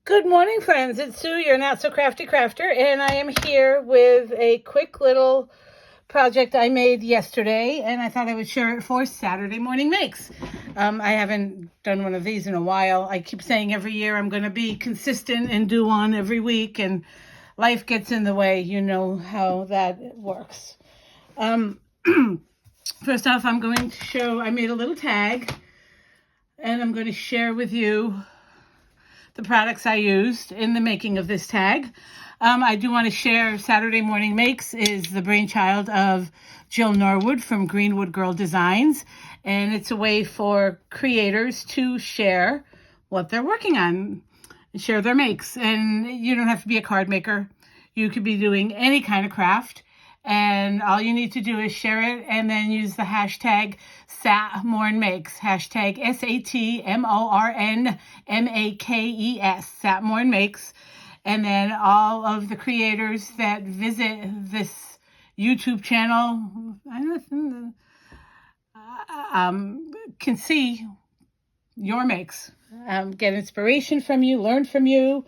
Good morning, friends. It's Sue, your not so crafty crafter, and I am here with a quick little project I made yesterday, and I thought I would share it for Saturday Morning Makes. I haven't done one of these in a while. I keep saying every year I'm going to be consistent and do one every week, and life gets in the way. You know how that works. First off, I'm going to show, I made a little tag, and I'm going to share with you the products I used in the making of this tag. I do want to share Saturday Morning Makes is the brainchild of Jill Norwood from Greenwood Girl Designs, and it's a way for creators to share what they're working on, share their makes. And you don't have to be a card maker. You could be doing any kind of craft, and all you need to do is share it and then use the hashtag SatMornMakes, hashtag SatMornMakes, SatMornMakes. And then all of the creators that visit this YouTube channel can see your makes, get inspiration from you, learn from you.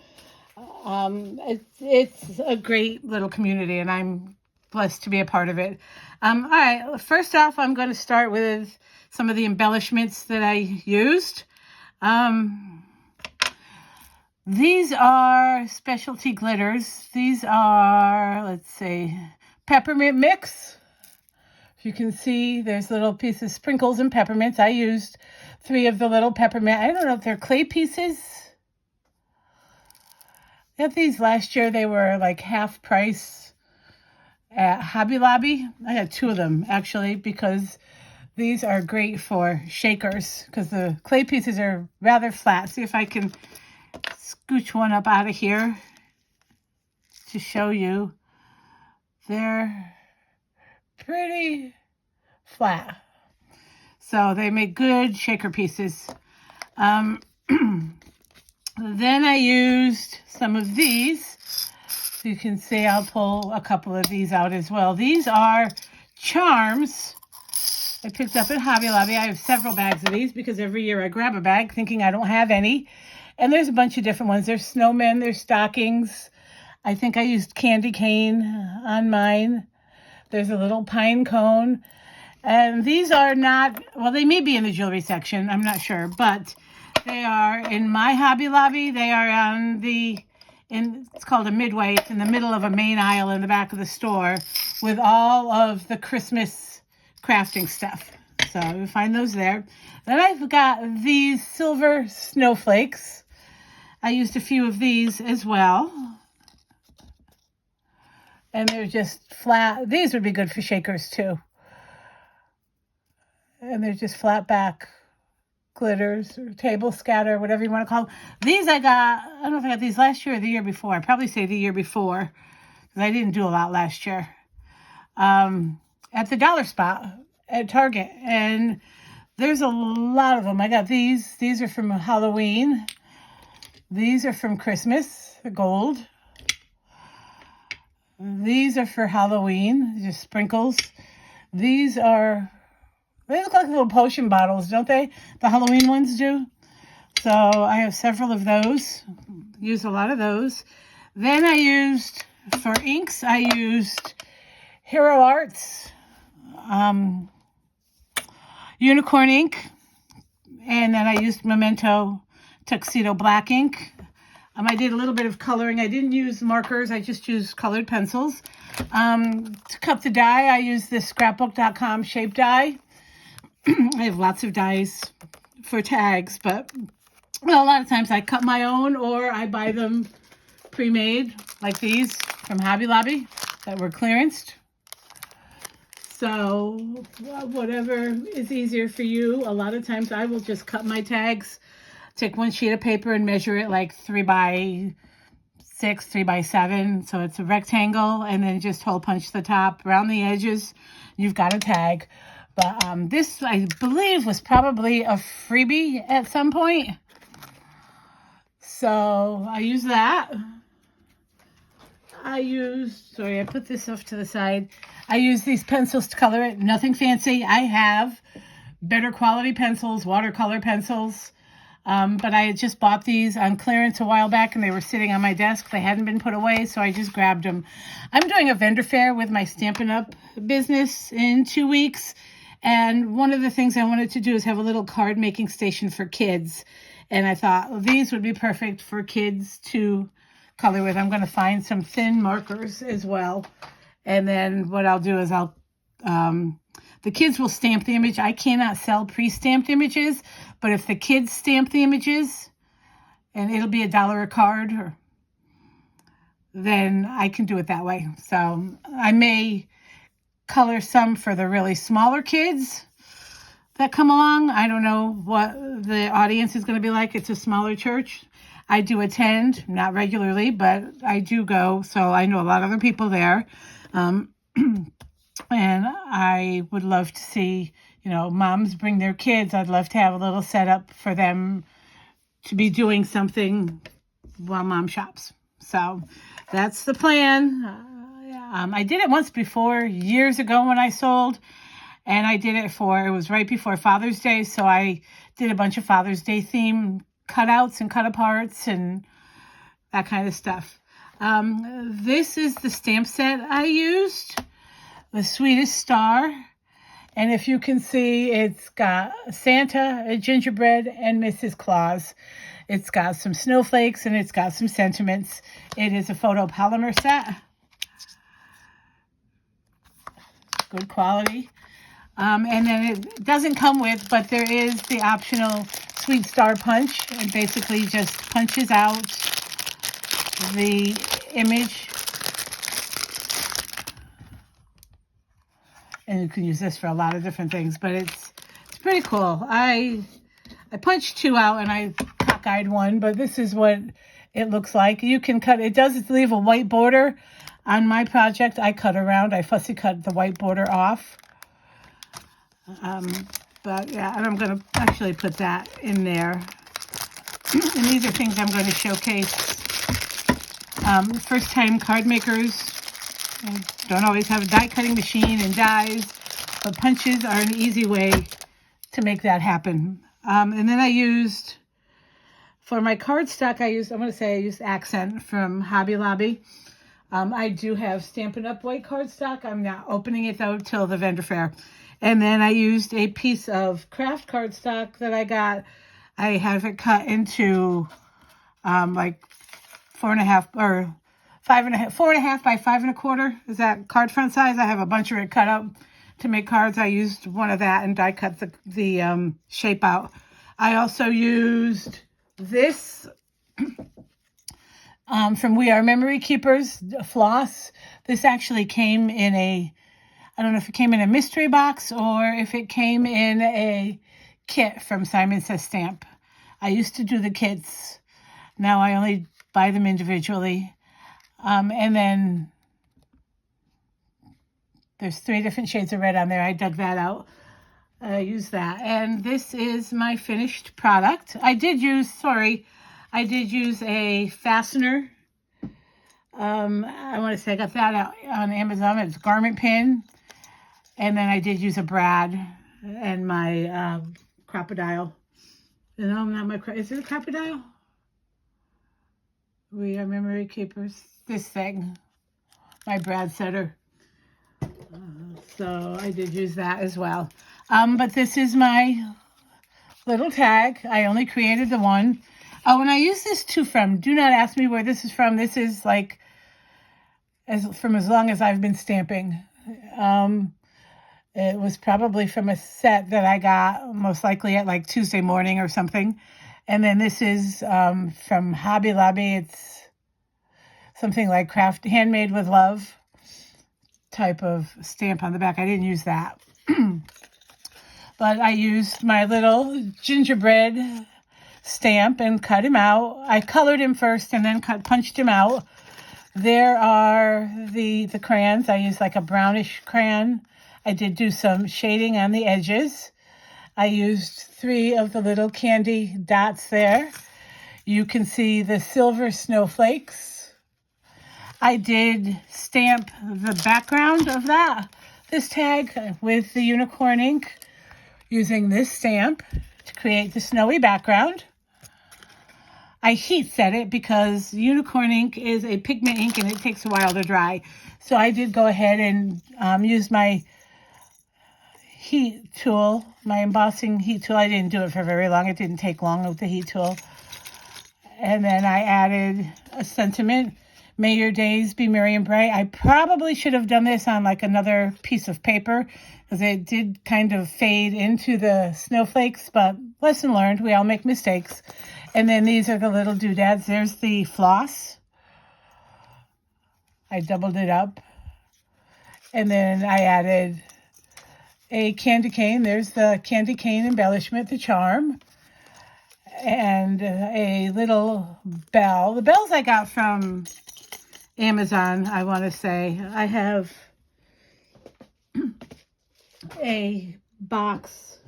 It's a great little community, and I'm blessed to be a part of it. All right, first off, I'm going to start with some of the embellishments that I used. These are specialty glitters. These are, let's see, peppermint mix. If you can see, there's little pieces, sprinkles and peppermints. I used 3 of the little peppermint. I don't know if they're clay pieces. I got these last year. They were like half price at Hobby Lobby. I had 2 of them actually, because these are great for shakers because the clay pieces are rather flat. See if I can scooch one up out of here to show you. They're pretty flat, so they make good shaker pieces. Then I used some of these. So you can see I'll pull a couple of these out as well. These are charms I picked up at Hobby Lobby. I have several bags of these because every year I grab a bag thinking I don't have any. And there's a bunch of different ones. There's snowmen, there's stockings. I think I used candy cane on mine. There's a little pine cone. And these are not, well, they may be in the jewelry section. I'm not sure. But they are in my Hobby Lobby. They are on it's called a midway. It's in the middle of a main aisle in the back of the store with all of the Christmas crafting stuff. So you'll find those there. Then I've got these silver snowflakes. I used a few of these as well. And they're just flat. These would be good for shakers too. And they're just flat back glitters or table scatter, whatever you want to call them. These I don't know if I got these last year or the year before. I'd probably say the year before, because I didn't do a lot last year. At the dollar spot at Target. And there's a lot of them. I got these. These are from Halloween. These are from Christmas, the gold. These are for Halloween, just sprinkles. They look like little potion bottles, don't they? The Halloween ones do. So I have several of those. Use a lot of those. Then I used, for inks, I used Hero Arts Unicorn ink. And then I used Memento Tuxedo Black ink. I did a little bit of coloring. I didn't use markers. I just used colored pencils. To cut the die, I used this scrapbook.com shape die. I have lots of dies for tags, but a lot of times I cut my own or I buy them pre-made, like these from Hobby Lobby that were clearanced. So whatever is easier for you. A lot of times I will just cut my tags, take one sheet of paper and measure it like 3 by 6, 3 by 7. So it's a rectangle, and then just hole punch the top around the edges. You've got a tag. But this, I believe, was probably a freebie at some point. So I used that. I put this off to the side. I used these pencils to color it. Nothing fancy. I have better quality pencils, watercolor pencils. But I had just bought these on clearance a while back, and they were sitting on my desk. They hadn't been put away, so I just grabbed them. I'm doing a vendor fair with my Stampin' Up! Business in 2 weeks, and one of the things I wanted to do is have a little card making station for kids. And I thought, well, these would be perfect for kids to color with. I'm going to find some thin markers as well. And then what I'll do is the kids will stamp the image. I cannot sell pre-stamped images, but if the kids stamp the images, and it'll be $1 a card, then I can do it that way. So I may color some for the really smaller kids that come along. I don't know what the audience is going to be like. It's a smaller church. I do attend, not regularly, but I do go. So I know a lot of other people there. And I would love to see, moms bring their kids. I'd love to have a little setup for them to be doing something while mom shops. So that's the plan. I did it once before, years ago when I sold. And I did it it was right before Father's Day, so I did a bunch of Father's Day theme cutouts and cut aparts and that kind of stuff. This is the stamp set I used, the Sweetest Star. And if you can see, it's got Santa, a gingerbread, and Mrs. Claus. It's got some snowflakes and it's got some sentiments. It is a photopolymer set. Good quality. And then it doesn't come with, but there is the optional Sweet Star Punch. It basically just punches out the image. And you can use this for a lot of different things, but it's pretty cool. I punched 2 out and I cockeyed 1, but this is what it looks like. You can cut, it does leave a white border. On my project, I cut around. I fussy cut the white border off. But yeah, and I'm going to actually put that in there. And these are things I'm going to showcase. First time card makers don't always have a die cutting machine and dies, but punches are an easy way to make that happen. And then I used, for my cardstock, I used Accent from Hobby Lobby. I do have Stampin' Up! White cardstock. I'm not opening it though till the vendor fair. And then I used a piece of craft cardstock that I got. I have it cut into like 4.5 or 5.5, 4.5 by 5.25. Is that card front size? I have a bunch of it cut up to make cards. I used one of that and die cut the shape out. I also used this from We Are Memory Keepers floss. This actually came in I don't know if it came in a mystery box or if it came in a kit from Simon Says Stamp. I used to do the kits. Now I only buy them individually. And then there's 3 different shades of red on there. I dug that out. I used that. And this is my finished product. I did use a fastener. I want to say I got that out on Amazon. It's a garment pin. And then I did use a brad and my crocodile. No, not my, is it a crocodile? We Are Memory Keepers. This thing, my brad setter. So I did use that as well. But this is my little tag. I only created the one. Oh, and I use this too from, do not ask me where this is from. This is like, from as long as I've been stamping. It was probably from a set that I got most likely at like Tuesday morning or something. And then this is from Hobby Lobby. It's something like Handmade with Love type of stamp on the back. I didn't use that. But I used my little gingerbread stamp and cut him out. I colored him first and then punched him out. There are the crayons. I used like a brownish crayon. I did do some shading on the edges. I used 3 of the little candy dots there. You can see the silver snowflakes. I did stamp the background of this tag with the unicorn ink using this stamp to create the snowy background. I heat set it because unicorn ink is a pigment ink and it takes a while to dry. So I did go ahead and use my heat tool, my embossing heat tool. I didn't do it for very long. It didn't take long with the heat tool. And then I added a sentiment, may your days be merry and bright. I probably should have done this on like another piece of paper because it did kind of fade into the snowflakes, but lesson learned, we all make mistakes. And then these are the little doodads. There's the floss. I doubled it up. And then I added a candy cane. There's the candy cane embellishment, the charm. And a little bell. The bells I got from Amazon, I want to say. I have a box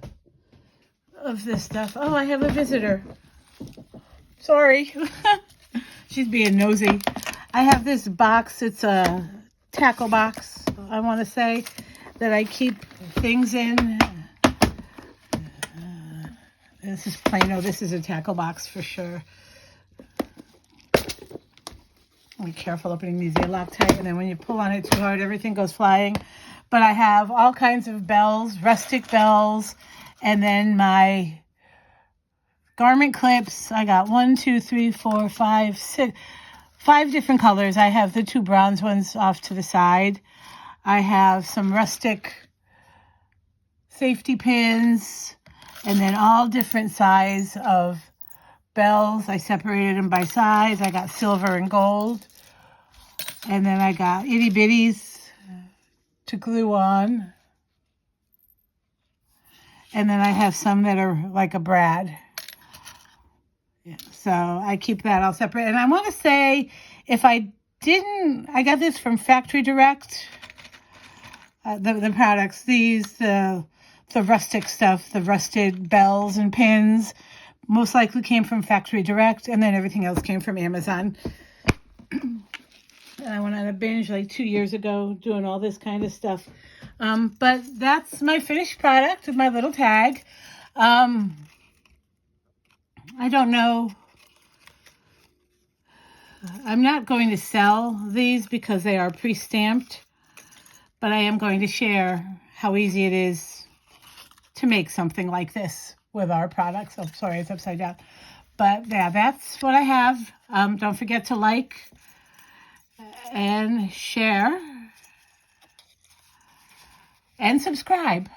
of this stuff. Oh, I have a visitor. Sorry. She's being nosy. I have this box. It's a tackle box, I want to say, that I keep things in. This is Plano. This is a tackle box for sure. Be careful opening these. They lock tight, and then when you pull on it too hard, everything goes flying. But I have all kinds of bells, rustic bells, and then my garment clips. I got 1, 2, 3, 4, 5, 6, 5 different colors. I have the 2 bronze ones off to the side. I have some rustic safety pins, and then all different size of bells. I separated them by size. I got silver and gold. And then I got itty bitties to glue on. And then I have some that are like a brad. Yeah, so I keep that all separate. And I want to say, if I didn't, I got this from Factory Direct. The products, the rustic stuff, the rusted bells and pins, most likely came from Factory Direct, and then everything else came from Amazon. And I went on a binge like 2 years ago doing all this kind of stuff. But that's my finished product with my little tag. I don't know. I'm not going to sell these because they are pre-stamped, but I am going to share how easy it is to make something like this with our products. Oh, sorry, it's upside down. But yeah, that's what I have. Don't forget to like and share and subscribe.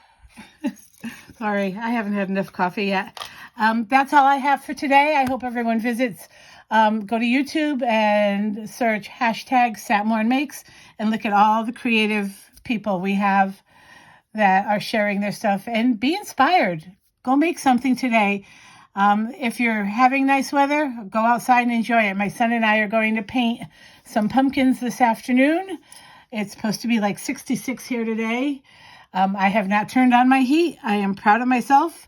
Sorry, I haven't had enough coffee yet. That's all I have for today. I hope everyone visits. Go to YouTube and search hashtag Satmorn Makes and look at all the creative people we have that are sharing their stuff, and be inspired. Go make something today. If you're having nice weather, go outside and enjoy it. My son and I are going to paint some pumpkins this afternoon. It's supposed to be like 66 here today. I have not turned on my heat. I am proud of myself.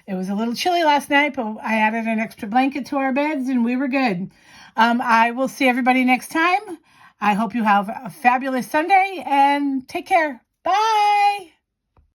It was a little chilly last night, but I added an extra blanket to our beds and we were good. I will see everybody next time. I hope you have a fabulous Sunday and take care. Bye.